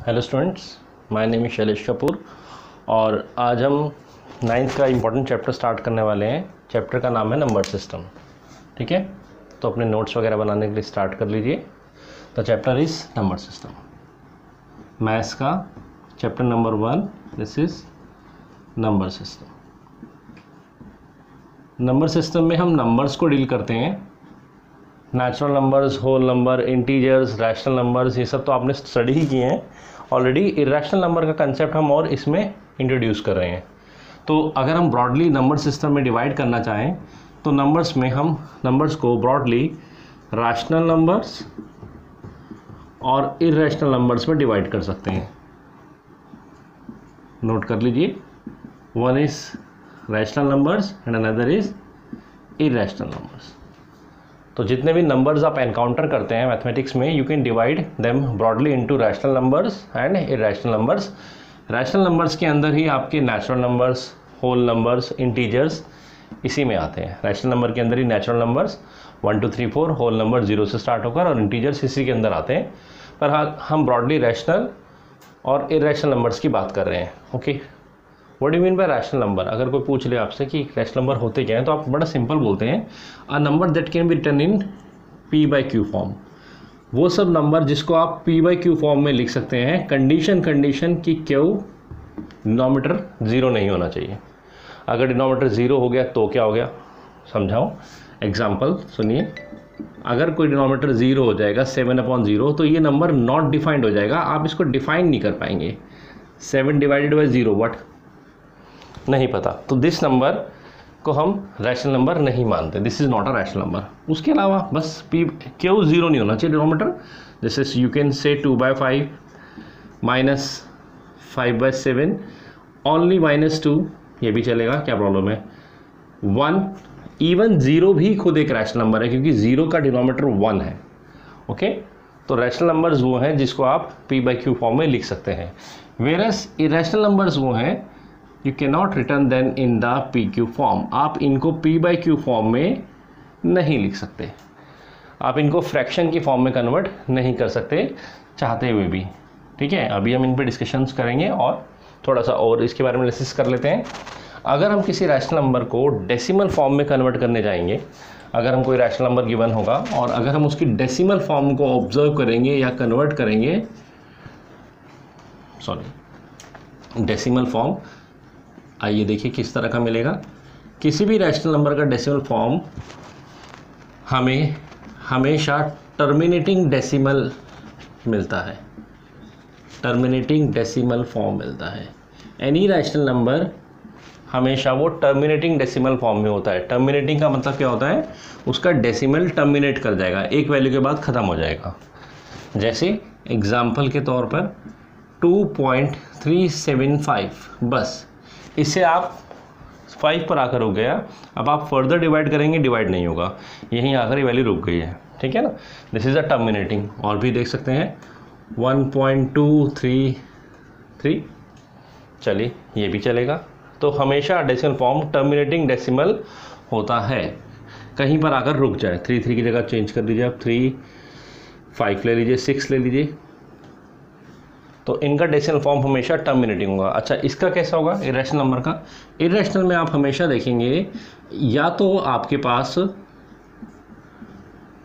Hello students, my name is Shailesh Kapoor और आज हम 9th का इम्पोर्टेंट चैप्टर स्टार्ट करने वाले हैं। चैप्टर का नाम है नंबर सिस्टम। ठीक है, तो अपने नोट्स वगैरह बनाने के लिए स्टार्ट कर लीजिए। The chapter is number system. Maths का chapter number 1, this is number system. Number system में हम नंबर्स को डील करते हैं। Natural numbers, whole number, integers, rational numbers, ये सब तो आपने स्टडी ही किए हैं ऑलरेडी। इरेशनल नंबर का कंसेप्ट हम और इसमें इंट्रोड्यूस कर रहे हैं। तो अगर हम ब्रॉडली नंबर सिस्टम में डिवाइड करना चाहें तो नंबर्स में हम नंबर्स को ब्रॉडली रैशनल नंबर्स और इरेशनल नंबर्स में डिवाइड कर सकते हैं। नोट कर लीजिए, one is rational numbers and another is irrational numbers. तो जितने भी नंबर्स आप एनकाउंटर करते हैं मैथमेटिक्स में, you can divide them broadly into rational numbers and irrational numbers. Rational numbers के अंदर ही आपके natural numbers, whole numbers, integers इसी में आते हैं। रैशनल नंबर के अंदर ही नेचुरल नंबर्स 1 2 3 4, होल नंबर 0 से स्टार्ट होकर, और इंटीजर्स इसी के अंदर आते हैं। पर हाँ, हम ब्रॉडली रैशनल और इरेशनल नंबर्स की बात कर रहे हैं। Okay, what do mean by rational number? अगर कोई पूछ ले आपसे कि रैशनल नंबर होते क्या हैं, तो आप बड़ा सिंपल बोलते हैं, a number that can be written in p/q form. वो सब नंबर जिसको आप p/q फॉर्म में लिख सकते हैं, कंडीशन कि q डिनोमिनेटर 0 नहीं होना चाहिए। अगर डिनोमिनेटर 0 हो गया तो क्या हो गया, समझाओ। एग्जाम्पल सुनिए, अगर कोई डिनोमिनेटर 0 हो जाएगा 7/0, तो ये नंबर नॉट डिफाइंड हो जाएगा। आप इसको डिफाइन नहीं कर पाएंगे। 7 डिवाइडेड बाई 0 व्हाट, नहीं पता। तो दिस नंबर को हम रैशनल नंबर नहीं मानते। This is not a rational number. उसके अलावा बस क्यों 0 नहीं होना चाहिए डिनोमिनेटर। जैसे you can say 2/5 minus 5/7, only -2, ये भी चलेगा, क्या प्रॉब्लम है। 1, इवन 0 भी खुद एक रैशनल नंबर है, क्योंकि 0 का डिनोमिनेटर 1 है। ओके, तो रैशनल नंबर्स वो हैं जिसको आप p/q फॉर्म में लिख सकते हैं। वेरस इरेशनल नंबर्स वो हैं you can not return then in the p/q form. आप इनको p/q फॉर्म में नहीं लिख सकते। आप इनको फ्रैक्शन की फॉर्म में कन्वर्ट नहीं कर सकते चाहते हुए भी। ठीक है, अभी हम इन पे डिस्कशंस करेंगे और थोड़ा सा और इसके बारे में एनालिसिस कर लेते हैं। अगर हम किसी रैशनल नंबर को डेसिमल फॉर्म में कन्वर्ट करने जाएंगे, अगर हम कोई रैशनल नंबर गिवन होगा और अगर हम उसकी डेसिमल फॉर्म को ऑब्जर्व करेंगे या कन्वर्ट करेंगे, डेसिमल फॉर्म, आइए देखिए किस तरह का मिलेगा। किसी भी रैशनल नंबर का डेसिमल फॉर्म हमें हमेशा टर्मिनेटिंग डेसिमल मिलता है। टर्मिनेटिंग डेसिमल फॉर्म मिलता है। एनी रैशनल नंबर हमेशा वो टर्मिनेटिंग डेसिमल फॉर्म में होता है। टर्मिनेटिंग का मतलब क्या होता है, उसका डेसिमल टर्मिनेट कर जाएगा, एक वैल्यू के बाद ख़त्म हो जाएगा। जैसे एग्जाम्पल के तौर पर 2.375, बस इससे आप 5 पर आकर रुक गया। अब आप फर्दर डिवाइड करेंगे, डिवाइड नहीं होगा, यहीं आकर ये वैल्यू रुक गई है। ठीक है ना, दिस इज़ अ टर्मिनेटिंग। और भी देख सकते हैं 1.233, चलिए ये भी चलेगा। तो हमेशा डेसिमल फॉर्म टर्मिनेटिंग डेसिमल होता है, कहीं पर आकर रुक जाए। 3 की जगह चेंज कर दीजिए आप, 3, 5 ले लीजिए, 6 ले लीजिए, तो इनका डेसिमल फॉर्म हमेशा टर्मिनेटिंग होगा। अच्छा, इसका कैसा होगा इरेशनल नंबर का? इरेशनल में आप हमेशा देखेंगे या तो आपके पास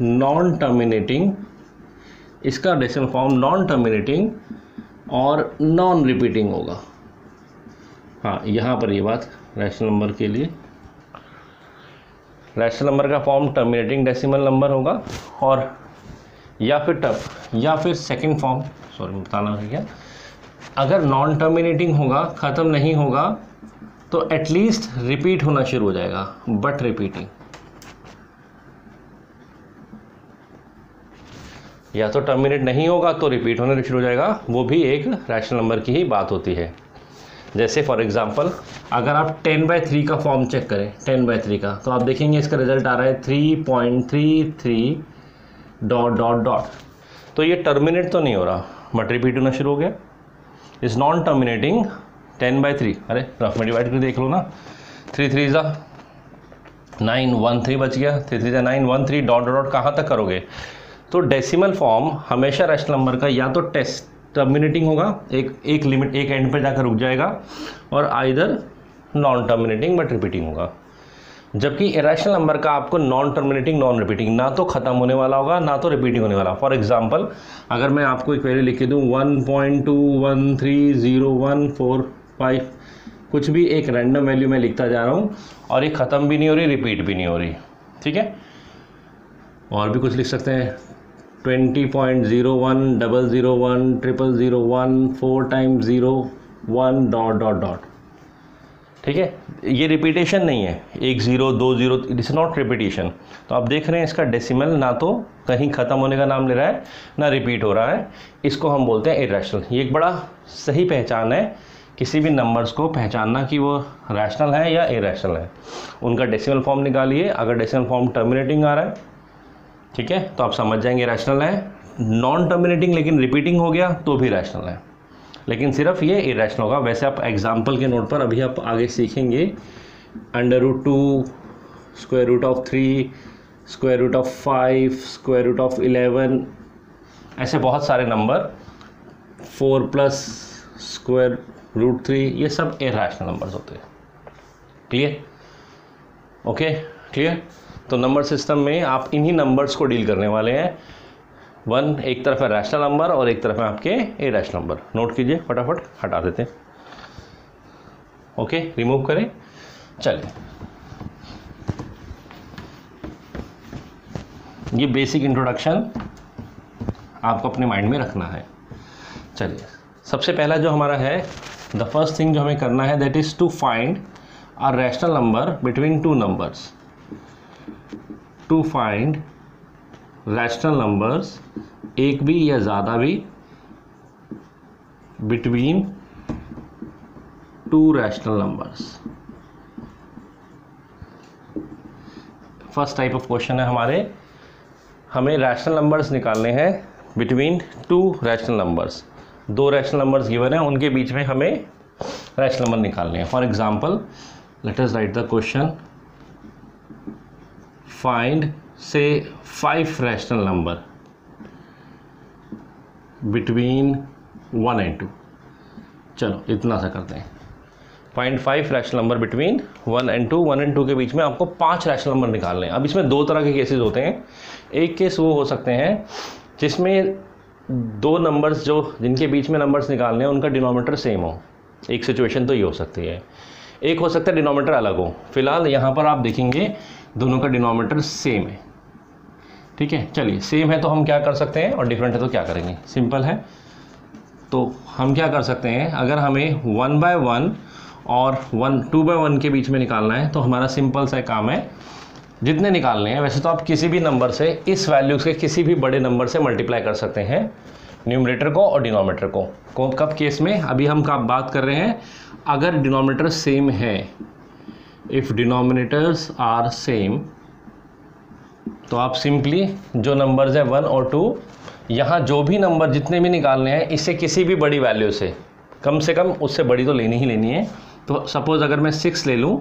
नॉन टर्मिनेटिंग, इसका डेसिमल फॉर्म नॉन टर्मिनेटिंग और नॉन रिपीटिंग होगा। हाँ, यहाँ पर ये बात रैशनल नंबर के लिए, रैशनल नंबर का फॉर्म टर्मिनेटिंग डेसिमल नंबर होगा, और या फिर सेकंड फॉर्म, बताना है क्या, अगर नॉन टर्मिनेटिंग होगा, ख़त्म नहीं होगा, तो एटलीस्ट रिपीट होना शुरू हो जाएगा, बट रिपीटिंग। या तो टर्मिनेट नहीं होगा तो रिपीट होने शुरू हो जाएगा, वो भी एक रैशनल नंबर की ही बात होती है। जैसे फॉर एग्जांपल, अगर आप 10/3 का फॉर्म चेक करें, 10/3 का, तो आप देखेंगे इसका रिजल्ट आ रहा है 3.33 ... तो ये टर्मिनेट तो नहीं हो रहा, बट रिपीट होना शुरू हो गया। इज नॉन टर्मिनेटिंग 10/3, अरे रफ में डिवाइड कर देख लो ना, 3 3 9, 1 3 बच गया, 3 3 9, 1 3 ... कहाँ तक करोगे? तो डेसिमल फॉर्म हमेशा रैशनल नंबर का या तो टर्मिनेटिंग होगा, एक लिमिट एक एंड पर जाकर रुक जाएगा, और either non terminating but repeating होगा। जबकि इरेशनल नंबर का आपको नॉन टर्मिनेटिंग नॉन रिपीटिंग, ना तो ख़त्म होने वाला होगा ना तो रिपीटिंग होने वाला। फॉर एग्जांपल अगर मैं आपको एक वैल्यू लिख के दूँ 1.2130145, कुछ भी एक रैंडम वैल्यू मैं लिखता जा रहा हूँ और ये ख़त्म भी नहीं हो रही, रिपीट भी नहीं हो रही, ठीक है। और भी कुछ लिख सकते हैं 20.01001001 4 टाइम्स 0 1 डॉट डॉट डॉट, ठीक है। ये रिपीटेशन नहीं है, 1 0 2 0, इट इज़ नॉट रिपीटेशन। तो आप देख रहे हैं इसका डेसिमल ना तो कहीं ख़त्म होने का नाम ले रहा है ना रिपीट हो रहा है, इसको हम बोलते हैं इरेशनल। ये एक बड़ा सही पहचान है किसी भी नंबर्स को पहचानना कि वो रैशनल है या इरेशनल है। उनका डेसिमल फॉर्म निकालिए, अगर डेसिमल फॉर्म टर्मिनेटिंग आ रहा है, ठीक है, तो आप समझ जाएंगे रैशनल है। नॉन टर्मिनेटिंग लेकिन रिपीटिंग हो गया तो भी रैशनल है, लेकिन सिर्फ ये इरेशनल होगा। वैसे आप एग्जाम्पल के नोट पर अभी आप आगे सीखेंगे √2, √3, √5, √11, ऐसे बहुत सारे नंबर, 4+ √3, ये सब इरेशनल नंबर्स होते हैं। क्लियर? Okay, clear. तो नंबर सिस्टम में आप इन्हीं नंबर्स को डील करने वाले हैं। वन एक तरफ है रैशनल नंबर और एक तरफ है आपके इरेशनल नंबर। नोट कीजिए, फटाफट हटा देते हैं। ओके, रिमूव करें। चलिए, ये बेसिक इंट्रोडक्शन आपको अपने माइंड में रखना है। चलिए, सबसे पहला जो हमारा है, द फर्स्ट थिंग जो हमें करना है that is to find a rational number between two numbers. To find rational numbers, एक भी या ज़्यादा भी, between two rational numbers. First type of question है हमारे, हमें रैशनल नंबर्स निकालने हैं बिटवीन टू रैशनल नंबर्स। दो रैशनल नंबर्स गिवन है, उनके बीच में हमें रैशनल नंबर निकालने हैं। For example let us write the question, find से 5 रैशनल नंबर बिटवीन 1 and 2। चलो इतना सा करते हैं, find 5 rational number between 1 and 2। 1 and 2 के बीच में आपको 5 रैशनल नंबर निकालने हैं। अब इसमें दो तरह के केसेस होते हैं। एक केस वो हो सकते हैं जिसमें दो नंबर्स जो जिनके बीच में नंबर्स निकालने हैं उनका डिनोमिनेटर सेम हो। एक सिचुएशन तो ये हो सकती है। एक हो सकता है डिनोमिनेटर अलग हो। फिलहाल यहाँ पर आप देखेंगे दोनों का डिनोमिनेटर सेम है, ठीक है। चलिए, सेम है तो हम क्या कर सकते हैं, और डिफरेंट है तो क्या करेंगे। सिंपल है, तो हम क्या कर सकते हैं, अगर हमें 1/1 और 2/1 के बीच में निकालना है तो हमारा सिंपल सा काम है, जितने निकालने हैं वैसे तो आप किसी भी नंबर से, इस वैल्यू के किसी भी बड़े नंबर से मल्टीप्लाई कर सकते हैं, न्यूमरेटर को और डिनोमिनेटर को। कब केस में, अभी हम बात कर रहे हैं अगर डिनोमिनेटर सेम है, इफ़ डिनोमिनेटर्स आर सेम, तो आप सिंपली जो नंबर्स है 1 और 2, यहाँ जो भी नंबर जितने भी निकालने हैं इससे किसी भी बड़ी वैल्यू से कम उससे बड़ी तो लेनी ही लेनी है। तो सपोज़ अगर मैं 6 ले लूँ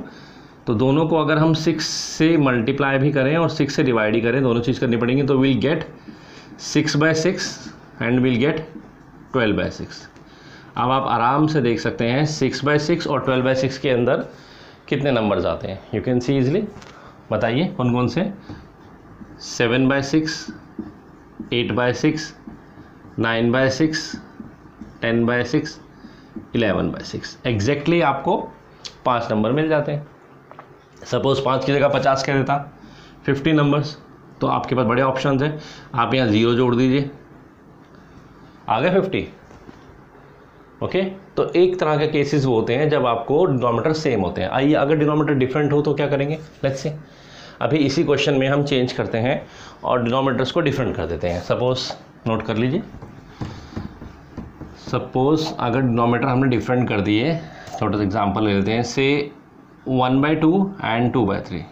तो दोनों को अगर हम 6 से मल्टीप्लाई भी करें और 6 से डिवाइड ही करें, दोनों चीज़ करनी पड़ेंगी, तो will get 6/6 and will get 12/6। अब आप आराम से देख सकते हैं 6/6 और 12/6 के अंदर कितने नंबर्स आते हैं। यू कैन सी इजली, बताइए कौन कौन से। 7/6, 8/6, 9/6, 10/6, 11/6। एग्जैक्टली आपको 5 नंबर मिल जाते हैं। सपोज़ 5 की जगह 50 कह देता, 50 नंबर्स, तो आपके पास बड़े ऑप्शन हैं। आप यहाँ 0 जोड़ दीजिए, आ गए 50। ओके, तो एक तरह के केसेस वो होते हैं जब आपको डिनोमिनेटर सेम होते हैं। आइए, अगर डिनोमिनेटर डिफरेंट हो तो क्या करेंगे, लेट्स से अभी इसी क्वेश्चन में हम चेंज करते हैं और डिनोमिनेटर्स को डिफरेंट कर देते हैं। सपोज़ नोट कर लीजिए, सपोज़ अगर डिनोमिनेटर हमने डिफरेंट कर दिए, छोटा सा एग्जांपल ले लेते हैं, से 1/2 एंड 2/3।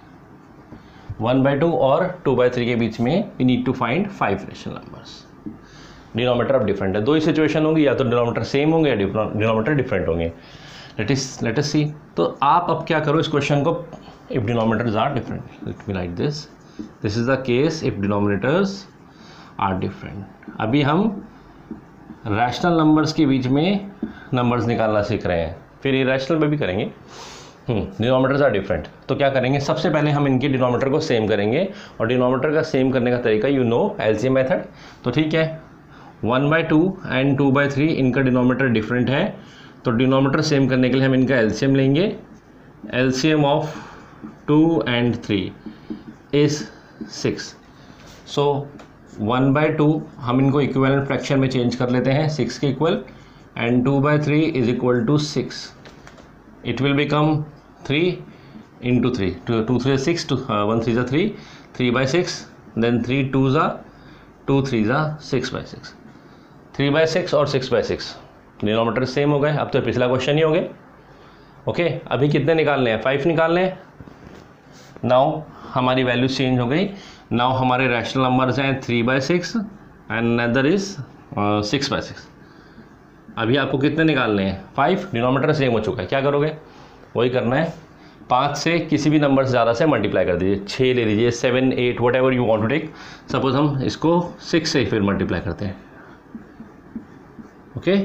1/2 और 2/3 के बीच में we need to find 5 rational numbers. Denominator अब डिफरेंट है, दो ही सिचुएशन होंगी, या तो डिनोमिनेटर सेम होंगे या डिनोमिनेटर डिफरेंट होंगे। Let us see. तो आप अब क्या करो इस क्वेश्चन को, if denominators are different, let me write this is the case if denominators are different. अभी हम रैशनल नंबर्स के बीच में नंबर्स निकालना सीख रहे हैं, फिर इरेशनल में भी करेंगे। Denominators are different. तो क्या करेंगे, सबसे पहले हम इनके डिनोमीटर को सेम करेंगे, और डिनोमीटर का सेम करने का तरीका यू नो एलसीएम मेथड। तो ठीक है, 1/2 एंड 2/3 इनका डिनोमीटर डिफरेंट है, तो डिनोमीटर सेम करने के लिए हम इनका एलसीएम लेंगे। LCM of 2 and 3 is 6। सो 1/2 हम इनको इक्विवेलेंट फ्रैक्शन में चेंज कर लेते हैं 6 के equal, and 2/3 is equal to 6। It will become 3 into 3, 2 3 6, 1 3 3, 3/6, then 3 2s 2 3s 6/6, 3/6 और 6/6 डिनोमीटर सेम हो गए। अब तो पिछला क्वेश्चन ही हो गए। ओके, अभी कितने निकालने हैं, 5 निकालने हैं। नाउ हमारी वैल्यू चेंज हो गई। नाउ हमारे रैशनल नंबर्स हैं 3/6 एंड अदर इज 6/6। अभी आपको कितने निकालने हैं, 5। डिनोमीटर सेम हो चुका है, क्या करोगे, वही करना है, 5 से किसी भी नंबर से ज़्यादा से मल्टीप्लाई कर दीजिए। 6 ले लीजिए, 7 8 whatever you want to take. Suppose हम इसको 6 से फिर मल्टीप्लाई करते हैं। ओके,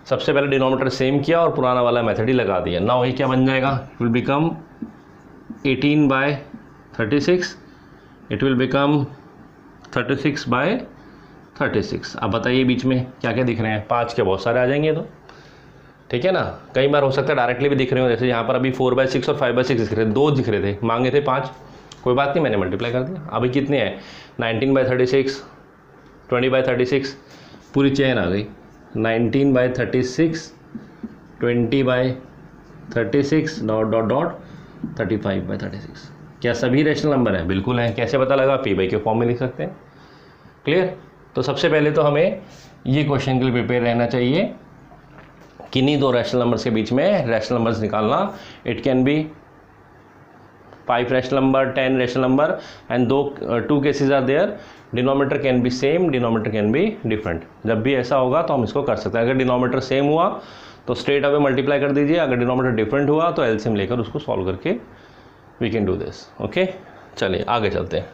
सबसे पहले डिनोमीटर सेम किया और पुराना वाला मेथड ही लगा दिया। नाउ ये क्या बन जाएगा, it will become 18/36, it will become 36/36। अब बताइए बीच में क्या क्या दिख रहे हैं, 5 के बहुत सारे आ जाएंगे तो, ठीक है ना। कई बार हो सकता है डायरेक्टली भी दिख रहे हो, जैसे यहाँ पर अभी 4/6 और 5/6 दिख रहे थे, 2 दिख रहे थे, मांगे थे 5, कोई बात नहीं, मैंने मल्टीप्लाई कर दिया। अभी कितने हैं, 19/36, 20/36, पूरी चेन आ गई, 19/36, 20/36 डॉट डॉट डॉट 35/36। क्या सभी रैशनल नंबर हैं, बिल्कुल हैं। कैसे पता लगा, पी बाई के फॉर्म में लिख सकते हैं। क्लियर। तो सबसे पहले तो हमें ये क्वेश्चन के लिए प्रिपेयर रहना चाहिए, किन्हीं दो रैशनल नंबर्स के बीच में रैशनल नंबर्स निकालना। It can be 5 rational number, 10 rational number, and 2 cases are there, denominator can be same, denominator can be different. जब भी ऐसा होगा तो हम इसको कर सकते हैं। अगर डिनोमीटर सेम हुआ तो स्ट्रेट अवे मल्टीप्लाई कर दीजिए, अगर डिनोमीटर डिफरेंट हुआ तो एलसीएम लेकर उसको सॉल्व करके we can do this. Okay, चलिए आगे चलते हैं।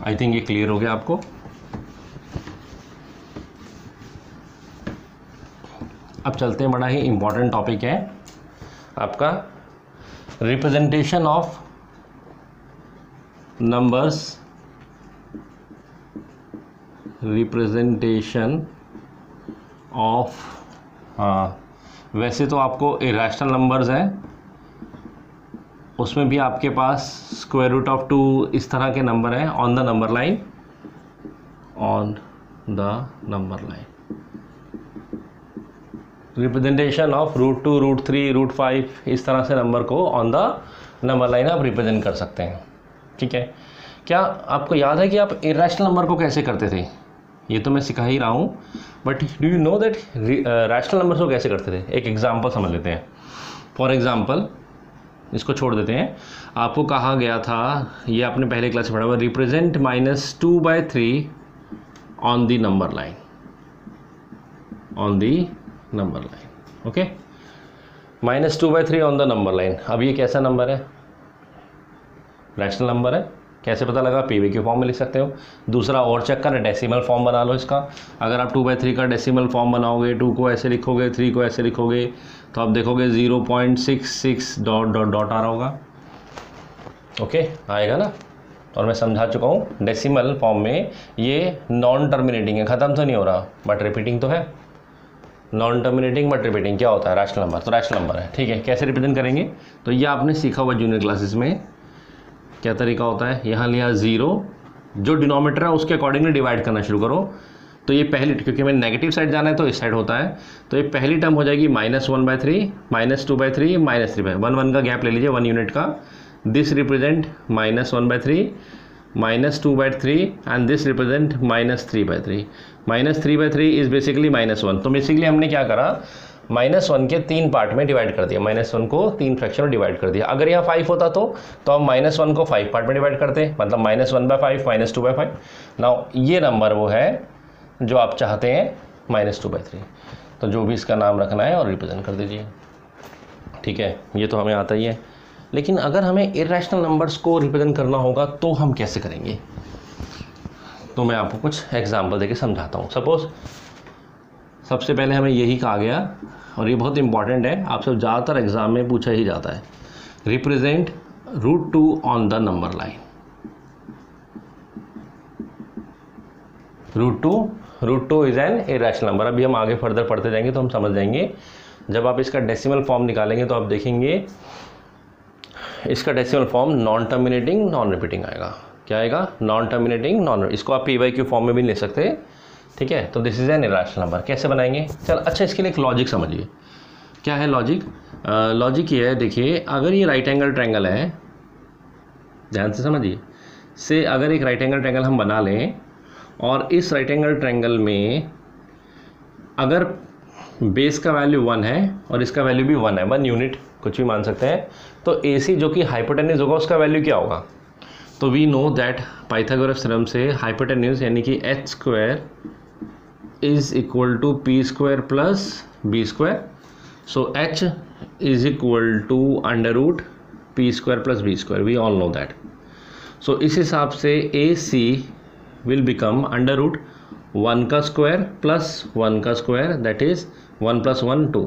आई थिंक ये क्लियर हो गया आपको। अब चलते हैं, बड़ा ही इंपॉर्टेंट टॉपिक है आपका, representation of numbers, representation of, हाँ वैसे तो आपको इरेशनल नंबर्स हैं, उसमें भी आपके पास स्क्वायर रूट ऑफ 2 इस तरह के नंबर हैं on the number line, on the number line. Representation of √2, √3, √5 इस तरह से नंबर को ऑन द नंबर लाइन आप रिप्रेजेंट कर सकते हैं। ठीक है, क्या आपको याद है कि आप इरेशनल नंबर को कैसे करते थे, ये तो मैं सिखा ही रहा हूँ, but do you know that rational numbers को कैसे करते थे। एक एग्जांपल समझ लेते हैं। फॉर एग्जांपल, इसको छोड़ देते हैं, आपको कहा गया था, ये आपने पहले क्लास में पढ़ा हुआ, represent -2/3 on the number line, on the number line. Okay, -2/3 on the number line. अब ये कैसा नंबर है, रैशनल नंबर है। कैसे पता लगा, पीवी के फॉर्म में लिख सकते हो। दूसरा और चेक करना, डेसिमल फॉर्म बना लो इसका। अगर आप 2/3 का डेसिमल फॉर्म बनाओगे, 2 को ऐसे लिखोगे, 3 को ऐसे लिखोगे, तो आप देखोगे 0.66 डॉट डॉट डॉट आ रहा होगा। ओके, आएगा ना। और मैं समझा चुका हूँ, डेसिमल फॉर्म में ये नॉन टर्मिनेटिंग है, ख़त्म तो नहीं हो रहा बट रिपीटिंग तो है। नॉन टर्मिनेटिंग बट रिपीटिंग क्या होता है, रैशनल नंबर। तो रैशनल नंबर है, ठीक है। कैसे रिप्रेजेंट करेंगे, तो ये आपने सीखा हुआ जूनियर क्लासेस में। क्या तरीका होता है, यहाँ लिया 0, जो डिनोमीटर है उसके अकॉर्डिंगली डिवाइड करना शुरू करो। तो ये पहली, क्योंकि हमें नेगेटिव साइड जाना है तो इस साइड होता है, तो ये पहली टर्म हो जाएगी -1/3, -2/3, -3/1, 1 का गैप ले लीजिए 1 यूनिट का। This represent -1/3, -2/3 and this represent -3/3। -3/3 is basically -1। तो बेसिकली हमने क्या करा, -1 के 3 पार्ट में डिवाइड कर दिया, -1 को 3 फ्रैक्शन में डिवाइड कर दिया। अगर यहाँ 5 होता तो हम -1 को 5 पार्ट में डिवाइड करते, मतलब -1/5, -2/5। नाउ ये नंबर वो है जो आप चाहते हैं, -2/3। तो जो भी इसका नाम रखना है और रिप्रेजेंट कर दीजिए। ठीक है, ये तो हमें आता ही है। लेकिन अगर हमें इरेशनल नंबर्स को रिप्रेजेंट करना होगा तो हम कैसे करेंगे। तो मैं आपको कुछ एग्जांपल देके समझाता हूँ। सपोज सबसे पहले हमें यही कहा गया, और ये बहुत इंपॉर्टेंट है, आप सब ज़्यादातर एग्जाम में पूछा ही जाता है, represent √2 on the number line. √2 is an irrational number. अभी हम आगे फर्दर पढ़ते जाएंगे तो हम समझ जाएंगे। जब आप इसका डेसिमल फॉर्म निकालेंगे तो आप देखेंगे इसका decimal form non terminating non repeating आएगा। क्या आएगा? Non terminating non. इसको आप PY फॉर्म में भी ले सकते हैं, ठीक है। तो this is an irrational number. कैसे बनाएंगे? चल अच्छा, इसके लिए एक लॉजिक समझिए। क्या है लॉजिक? लॉजिक ये है, देखिए अगर ये राइट एंगल ट्रायंगल है, ध्यान से समझिए, से अगर एक राइट एंगल ट्रायंगल हम बना लें और इस राइट एंगल ट्रायंगल में अगर बेस का वैल्यू 1 है और इसका वैल्यू भी 1 है, 1 यूनिट, कुछ भी मान सकते हैं, तो AC जो कि हाइपोटेन्यूज होगा उसका वैल्यू क्या होगा? तो we know that Pythagoras theorem से हाइपोटेन्यूज यानी कि h² is equal to p² plus b²। So h is equal to √ p² plus b², we all know that. So इस हिसाब से AC विल बिकम √1 का स्क्वायर प्लस 1 का square, that is 1 + 1 2।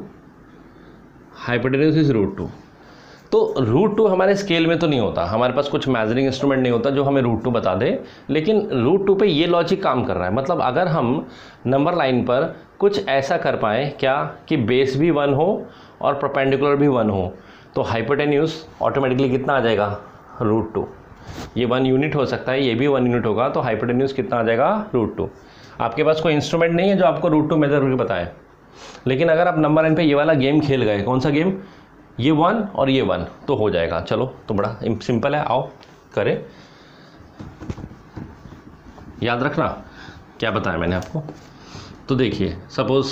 Hypotenuse is √2। तो √2 हमारे scale में तो नहीं होता, हमारे पास कुछ मेजरिंग इंस्ट्रूमेंट नहीं होता जो हमें √2 बता दे, लेकिन √2 पे ये लॉजिक काम कर रहा है। मतलब अगर हम नंबर लाइन पर कुछ ऐसा कर पाएँ क्या कि बेस भी 1 हो और परपेंडिकुलर भी 1 हो, तो हाइपोटेन्यूज ऑटोमेटिकली कितना आ जाएगा? √2। ये 1 यूनिट हो सकता है, ये भी 1 यूनिट होगा, तो हाइपोटेन्यूज कितना आ जाएगा? √2। आपके पास कोई इंस्ट्रूमेंट नहीं है जो आपको √2 मेजर करके बताए, लेकिन अगर आप नंबर लाइन पे ये वाला गेम खेल गए, कौन सा गेम? ये 1 और ये 1, तो हो जाएगा। चलो तो बड़ा सिंपल है, आओ करें। याद रखना क्या बताया मैंने आपको। तो देखिए सपोज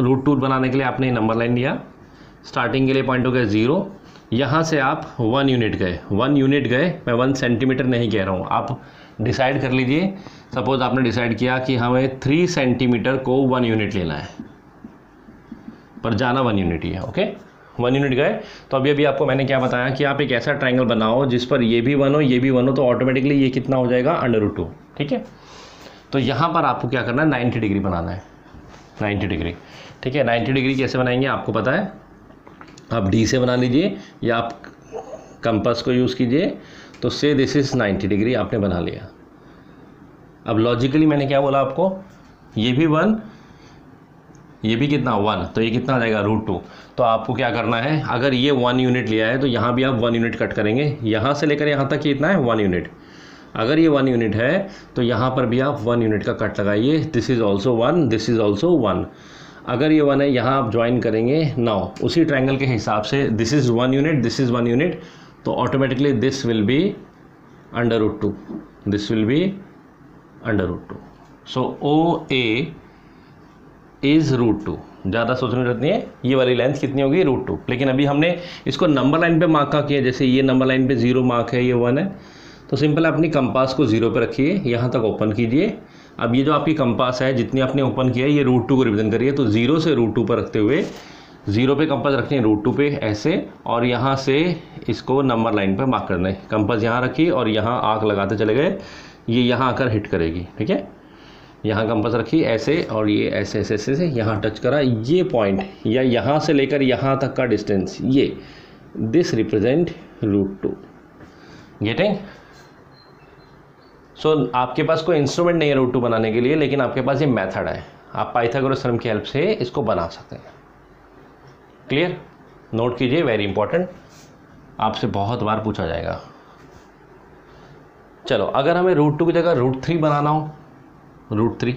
√2 बनाने के लिए आपने नंबर लाइन लिया, स्टार्टिंग के लिए पॉइंट हो गया 0, यहाँ से आप 1 यूनिट गए, 1 यूनिट गए, मैं 1 सेंटीमीटर नहीं कह रहा हूँ, आप डिसाइड कर लीजिए। सपोज आपने डिसाइड किया कि हमें 3 सेंटीमीटर को 1 यूनिट लेना है, पर जाना 1 यूनिट ही है, ओके। 1 यूनिट गए, तो अभी आपको मैंने क्या बताया कि आप एक ऐसा ट्रायंगल बनाओ जिस पर ये भी 1 हो, ये भी 1 हो, तो ऑटोमेटिकली ये कितना हो जाएगा? √2, ठीक है। तो यहाँ पर आपको क्या करना है? 90 डिग्री बनाना है, 90 डिग्री, ठीक है। 90 डिग्री कैसे बनाएंगे आपको पता है, आप D से बना लीजिए या आप कंपास को यूज़ कीजिए। तो से दिस इज़ 90 डिग्री आपने बना लिया। अब लॉजिकली मैंने क्या बोला आपको, ये भी 1, ये भी कितना 1, तो ये कितना आ जाएगा? √2। तो आपको क्या करना है, अगर ये 1 यूनिट लिया है तो यहाँ भी आप 1 यूनिट कट करेंगे, यहाँ से लेकर यहाँ तक कितना है? 1 यूनिट। अगर ये 1 यूनिट है तो यहाँ पर भी आप 1 यूनिट का कट लगाइए, this is also 1, this is also 1। अगर ये 1 है, यहाँ आप ज्वाइन करेंगे, नाउ उसी ट्रायंगल के हिसाब से this is 1 unit, this is 1 unit, तो automatically this will be √2, this will be √2। So OA is √2। ज़्यादा सोचने की जरूरत नहीं है, ये वाली लेंथ कितनी होगी? √2। लेकिन अभी हमने इसको नंबर लाइन पे मार्क का किया, जैसे ये नंबर लाइन पे 0 मार्क है, ये 1 है, तो सिंपल अपनी कंपास को 0 पे रखिए, यहाँ तक ओपन कीजिए। अब ये जो आपकी कंपास है, जितनी आपने ओपन किया है, ये √2 को रिप्रेजेंट करिए। तो 0 से √2 पर रखते हुए 0 पे कंपास रखते हैं, √2 पे ऐसे, और यहाँ से इसको नंबर लाइन पे मार्क करना है। कंपास यहाँ रखिए और यहाँ आँख लगाते चले गए, ये यहाँ आकर हिट करेगी, ठीक है। यहाँ कंपास रखिए ऐसे, और ये ऐसे ऐसे ऐसे से यहाँ टच करा, ये पॉइंट या यहाँ से लेकर यहाँ तक का डिस्टेंस, ये दिस रिप्रेजेंट √2। गेटिंग? सो आपके पास कोई इंस्ट्रूमेंट नहीं है √2 बनाने के लिए, लेकिन आपके पास ये मेथड है, आप पाइथागोरस थ्योरम की हेल्प से इसको बना सकते हैं। क्लियर? नोट कीजिए, वेरी इंपॉर्टेंट, आपसे बहुत बार पूछा जाएगा। चलो अगर हमें √2 की जगह √3 बनाना हो, √3,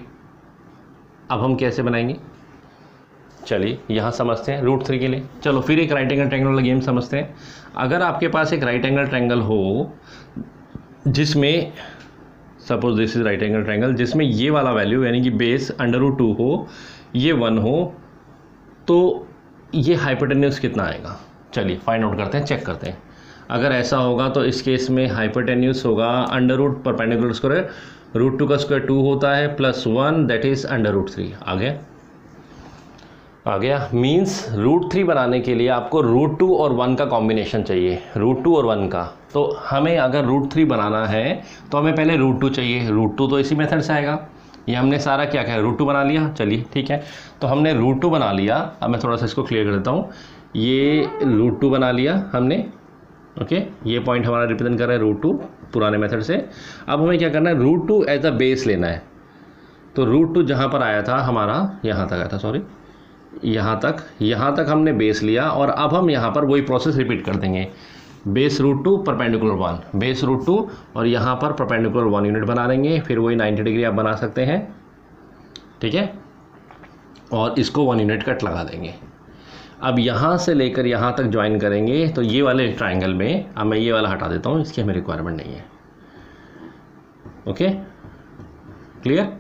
अब हम कैसे बनाएंगे? चलिए यहाँ समझते हैं √3 के लिए। चलो फिर एक राइट एंगल ट्रायंगल वाला गेम समझते हैं। अगर आपके पास एक राइट एंगल ट्रायंगल हो जिसमें suppose this is right angle triangle, जिसमें ये वाला वैल्यू यानी कि बेस √2 हो, ये 1 हो, तो ये हाइपोटेन्यूज कितना आएगा? चलिए फाइंड आउट करते हैं, चेक करते हैं। अगर ऐसा होगा तो इस केस में हाइपोटेन्यूज होगा √ परपेंडिकुलर स्क्वायर, √2 का स्क्वायर 2 होता है, +1 दैट इज √3। आ गया। मीन्स √3 बनाने के लिए आपको √2 और 1 का कॉम्बिनेशन चाहिए, √2 और 1 का। तो हमें अगर √3 बनाना है तो हमें पहले √2 चाहिए। √2 तो इसी मेथड से आएगा। ये हमने सारा क्या क्या √2 बना लिया, चलिए ठीक है। तो हमने √2 बना लिया। अब मैं थोड़ा सा इसको क्लियर कर देता हूँ। ये √2 बना लिया हमने, ओके। ये पॉइंट हमारा रिप्रेजेंट कर रहा है √2 पुराने मेथड से। अब हमें क्या करना है, √2 एज अ बेस लेना है। तो √2 जहाँ पर आया था हमारा, यहाँ तक आया था, सॉरी, यहाँ तक हमने बेस लिया। और अब हम यहाँ पर वही प्रोसेस रिपीट कर देंगे। बेस √2 परपेंडिकुलर 1, बेस √2 और यहाँ पर परपेंडिकुलर 1 यूनिट बना देंगे। फिर वही 90 डिग्री आप बना सकते हैं, ठीक है। और इसको 1 यूनिट कट लगा देंगे। अब यहाँ से लेकर यहाँ तक ज्वाइन करेंगे। तो ये वाले ट्राइंगल में, अब मैं ये वाला हटा देता हूँ, इसकी हमें रिक्वायरमेंट नहीं है, ओके, क्लियर।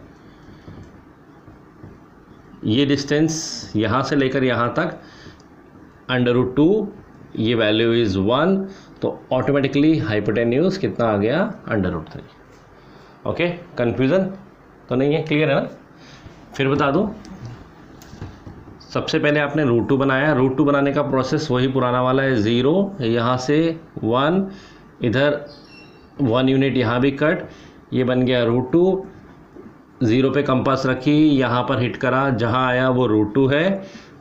ये डिस्टेंस यहाँ से लेकर यहाँ तक √2, ये वैल्यू इज़ 1, तो ऑटोमेटिकली हाइपोटेन्यूज कितना आ गया, √3, ओके। कन्फ्यूज़न तो नहीं है, क्लियर है ना। फिर बता दूँ, सबसे पहले आपने √2 बनाया। √2 बनाने का प्रोसेस वही पुराना वाला है, 0 यहाँ से 1, इधर 1 यूनिट यहाँ भी कट, ये बन गया √2। 0 पे कंपास रखी, यहाँ पर हिट करा, जहाँ आया वो √2 है।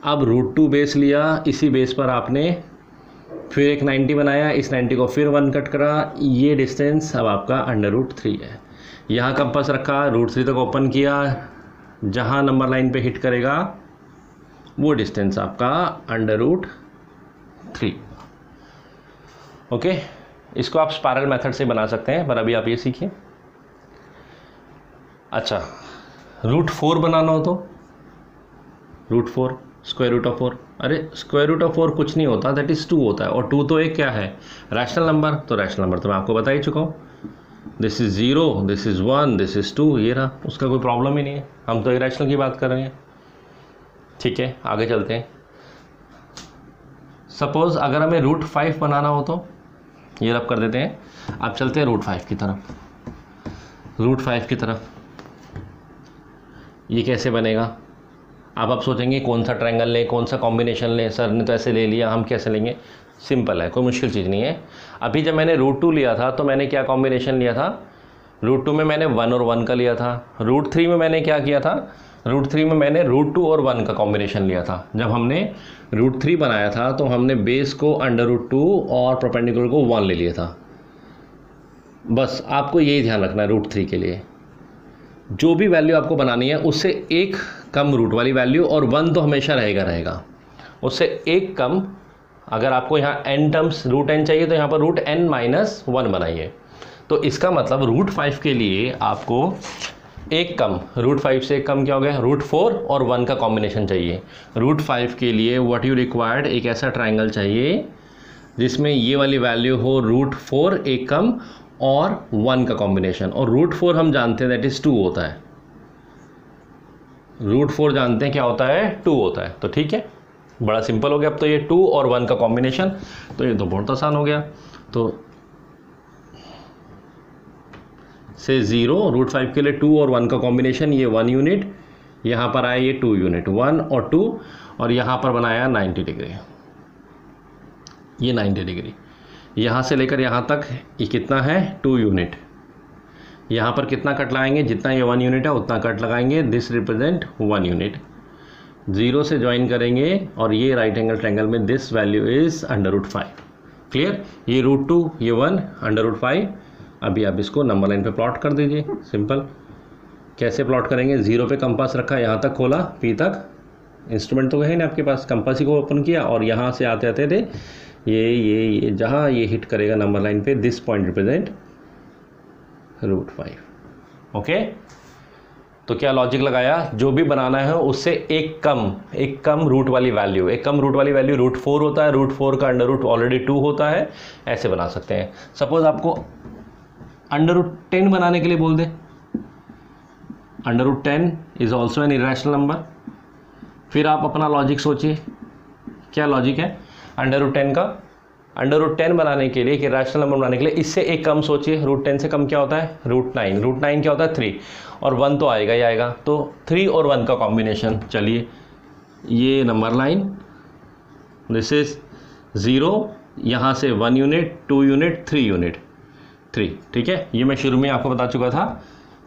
अब √2 बेस लिया, इसी बेस पर आपने फिर एक 90 बनाया, इस 90 को फिर 1 कट करा। ये डिस्टेंस अब आपका √3 है। यहाँ कंपास रखा, √3 तक ओपन किया, जहाँ नंबर लाइन पे हिट करेगा वो डिस्टेंस आपका √3, ओके। इसको आप स्पाइरल मेथड से बना सकते हैं, पर अभी आप ये सीखिए। अच्छा, √4 बनाना हो तो √4 √4, अरे √4 कुछ नहीं होता, दैट इज़ 2 होता है। और 2 तो एक क्या है, रैशनल नंबर। तो रैशनल नंबर तो मैं आपको बता ही चुका हूँ, this is 0, this is 1, this is 2, ये रहा, उसका कोई प्रॉब्लम ही नहीं है। हम तो इरेशनल की बात कर रहे हैं, ठीक है। आगे चलते हैं। सपोज़ अगर हमें √5 बनाना हो तो ये रब कर देते हैं। अब चलते हैं √5 की तरफ। √5 की तरफ ये कैसे बनेगा। अब आप सोचेंगे कौन सा ट्रायंगल लें, कौन सा कॉम्बिनेशन लें, सर ने तो ऐसे ले लिया, हम कैसे लेंगे। सिंपल है, कोई मुश्किल चीज़ नहीं है। अभी जब मैंने √2 लिया था तो मैंने क्या कॉम्बिनेशन लिया था, √2 में मैंने 1 और 1 का लिया था। √3 में मैंने क्या किया था, √3 में मैंने √2 और 1 का कॉम्बिनेशन लिया था। जब हमने √3 बनाया था तो हमने बेस को √2 और परपेंडिकुलर को 1 ले लिया था। बस आपको यही ध्यान रखना है, √3 के लिए जो भी वैल्यू आपको बनानी है उससे एक कम रूट वाली वैल्यू, और 1 तो हमेशा रहेगा, उससे एक कम। अगर आपको यहाँ n टर्म्स √n चाहिए तो यहाँ पर √n-1 बनाइए। तो इसका मतलब √5 के लिए आपको एक कम, √5 से एक कम क्या हो गया, √4 और 1 का कॉम्बिनेशन चाहिए। √5 के लिए व्हाट यू रिक्वायर्ड, एक ऐसा ट्राइंगल चाहिए जिसमें ये वाली वैल्यू हो √4 एक कम और 1 का कॉम्बिनेशन। और √4 हम जानते हैं दैट इज़ 2 होता है, √4 जानते हैं क्या होता है, 2 होता है। तो ठीक है, बड़ा सिंपल हो गया। अब तो ये 2 और 1 का कॉम्बिनेशन, तो ये तो बहुत आसान हो गया। तो से 0, √5 के लिए 2 और 1 का कॉम्बिनेशन, ये 1 यूनिट, यहाँ पर आया ये 2 यूनिट, 1 और 2, और यहाँ पर बनाया 90 डिग्री, ये 90 डिग्री। यहाँ से लेकर यहाँ तक ये कितना है, 2 यूनिट। यहाँ पर कितना कट लगाएंगे, जितना ये 1 यूनिट है उतना कट लगाएंगे, दिस रिप्रेजेंट 1 यूनिट। 0 से ज्वाइन करेंगे और ये राइट एंगल ट्रायंगल में दिस वैल्यू इज़ √5, क्लियर। ये √2, ये 1, √5। अभी आप इसको नंबर लाइन पे प्लॉट कर दीजिए, सिंपल। कैसे प्लॉट करेंगे, 0 पे कंपास रखा, यहाँ तक खोला, P तक, इंस्ट्रूमेंट तो है ना आपके पास, कंपास ही को ओपन किया, और यहाँ से आते आते थे ये जहाँ ये हिट करेगा नंबर लाइन पे, दिस पॉइंट रिप्रेजेंट √5, ओके। तो क्या लॉजिक लगाया, जो भी बनाना है उससे एक कम रूट वाली वैल्यू, एक कम रूट वाली वैल्यू √4 होता है, √4 का अंडर ऑलरेडी 2 होता है, ऐसे बना सकते हैं। सपोज आपको √10 बनाने के लिए बोल दे, √10 is also an irrational number. फिर आप अपना लॉजिक सोचिए, क्या लॉजिक है √10 का। √10 बनाने के लिए, कि रैशनल नंबर बनाने के लिए इससे एक कम सोचिए, √10 से कम क्या होता है, √9। √9 क्या होता है, 3, और 1 तो आएगा ही आएगा, तो 3 और 1 का कॉम्बिनेशन। चलिए, ये नंबर लाइन, दिस इज 0, यहाँ से 1 यूनिट, 2 यूनिट, 3 यूनिट, 3, ठीक है। ये मैं शुरू में आपको बता चुका था,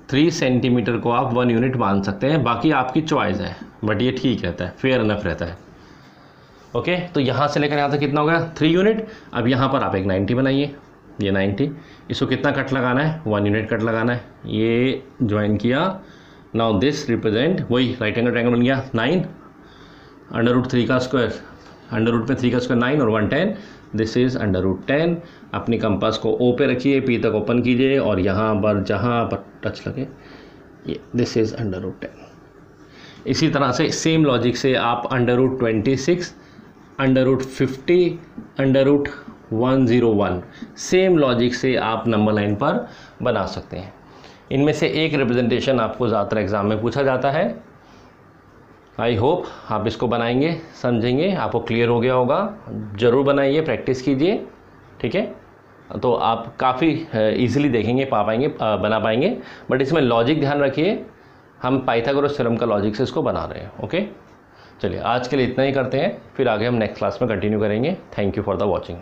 3 सेंटीमीटर को आप 1 यूनिट मान सकते हैं, बाकी आपकी चॉइस है, बट ये ठीक रहता है, फेयर इनफ रहता है। ओके, तो यहाँ से लेकर यहाँ तक कितना हो गया, 3 यूनिट। अब यहाँ पर आप एक 90 बनाइए, ये 90, इसको कितना कट लगाना है, 1 यूनिट कट लगाना है, ये ज्वाइन किया। नाउ दिस रिप्रेजेंट, वही राइट एंगल ट्रायंगल बन गया 9, √3 का स्क्वायर, √में 3 का स्क्वायर 9 और 110, दिस इज़ √10। अपनी कंपास को ओ पे रखिए, पी तक ओपन कीजिए और यहाँ पर जहाँ पर टच लगे ये दिस इज़ √10। इसी तरह से सेम लॉजिक से आप √26, √50, √101 सेम लॉजिक से आप नंबर लाइन पर बना सकते हैं। इनमें से एक रिप्रेजेंटेशन आपको ज़्यादातर एग्ज़ाम में पूछा जाता है। आई होप आप इसको बनाएंगे, समझेंगे, आपको क्लियर हो गया होगा। ज़रूर बनाइए, प्रैक्टिस कीजिए, ठीक है। तो आप काफ़ी इजीली देखेंगे, बना पाएंगे। बट इसमें लॉजिक ध्यान रखिए, हम पाइथागोरस थ्योरम का लॉजिक से इसको बना रहे हैं। ओके, चलिए आज के लिए इतना ही करते हैं, फिर आगे हम नेक्स्ट क्लास में कंटिन्यू करेंगे। Thank you for the watching.